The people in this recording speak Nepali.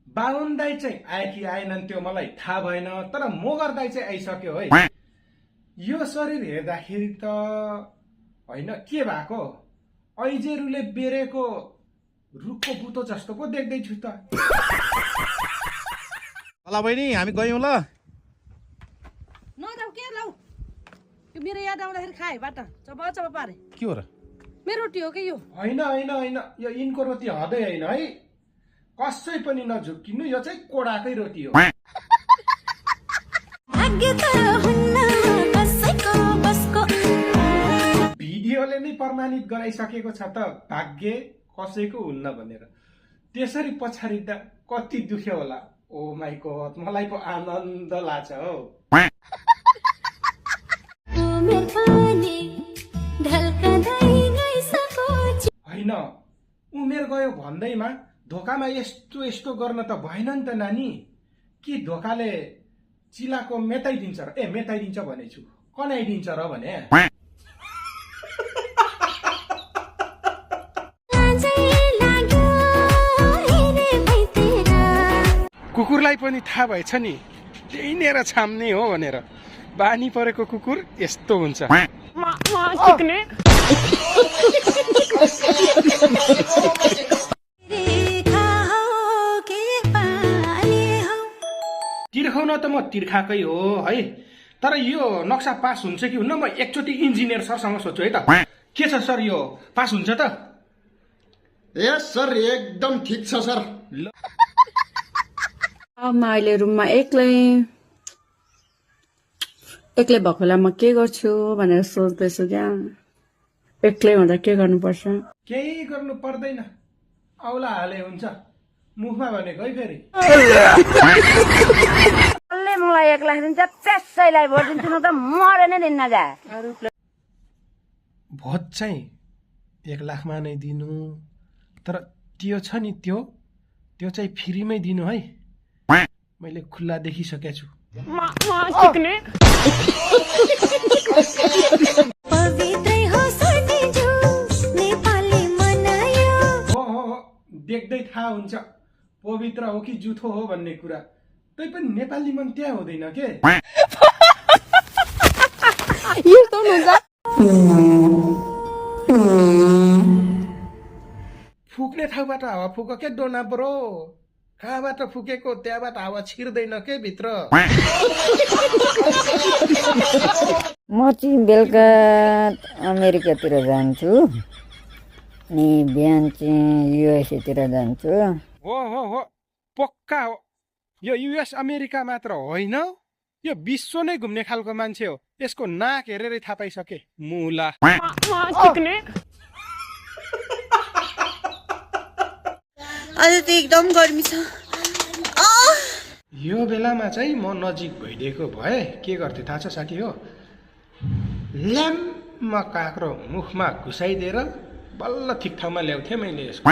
बाहुन दाइ चाहिँ आए कि आएनन् त्यो मलाई थाहा भएन, तर मगर दाइ चाहिँ आइसक्यो है। यो शरीर हेर्दाखेरि त होइन के भएको, ऐजेरूले बेरेको रुखको बुतो जस्तो पो देख्दैछु त। होला बहिनी हामी गयौँ ल। नजाऊ के लाऊ, यो मेरो याद आउँदाखेरि खाए बाटा चबा चबा पारे। के हो र? मेरो रोटी हो कि यो? होइन होइन होइन, यो यिनको रोटी हदै होइन है, कसै पनि नझुक्किनु, यो चाहिँ कोडाकै रोटी हो। भिडियोले नै प्रमाणित गराइसकेको छ त भाग्य कसैको हुन्न भनेर। त्यसरी पछारिँदा कति दुख्यो होला। ओ माई गॉड, मलाई पो आनन्द लाग्छ हौ। होइन उमेर गयो भन्दैमा धोकामा यस्तो यस्तो गर्न त भएन नि त नानी। कि धोकाले चिलाको मेटाइदिन्छ र? मेटाइदिन्छ भनेछु, कनाइदिन्छ र भने। कुकुरलाई पनि थाहा भएछ नि त्यही नेर छाम्ने हो भनेर। बानी परेको कुकुर यस्तो हुन्छ। तिर्खाउन त म तिर्खाकै हो है, तर यो नक्सा पास हुन्छ कि हुन्न म एकचोटि इन्जिनियर सरसँग सोध्छु है त। के छ सर, यो पास हुन्छ त? यस सर, एकदम ठिक छ सर। म अहिले रुममा एक्लै भएको बेला म के गर्छु भनेर सोच्दैछु क्या। एक्लै हुँदा के गर्नुपर्छ? केही गर्नु पर्दैन, औला हाले हुन्छ मुखमा भनेको है फेरि। मलाई 1 लाख दिन्छ, त्यसैलाई भोट दिन्छु, न त मरे नै दिन्न जा। भोट चाहिँ 1 लाखमा नै दिनु, तर त्यो छ नि त्यो चाहिँ फ्रीमै दिनु है। मैले खुल्ला देखिसकेको छु। हो देख्दै थाहा हुन्छ पवित्र हो कि जुठो हो भन्ने कुरा। तै पनि नेपाली मन त्यहाँ हुँदैन के। फुक्ने ठाउँबाट हावा फुक के डोना ब्रो, कहाँबाट फुकेको त्यहाँबाट हावा छिर्दैन के भित्र। म चाहिँ बेलुका अमेरिकातिर जान्छु अनि बिहान चाहिँ युएसए तिर जान्छु। हो पक्का हो। यो युएस अमेरिका मात्र होइन, यो विश्व नै घुम्ने खालको मान्छे हो। यसको नाक हेरेरै थाहा पाइसके मुला। आज त एकदम गर्मी छ। यो बेलामा चाहिँ म नजिक भइदिएको भए के गर्थे थाहा छ साथी हो? ल्याम्म काँक्रो मुखमा घुसाइदिएर बल्ल ठिक ठाउँमा ल्याउँथे मैले यसको।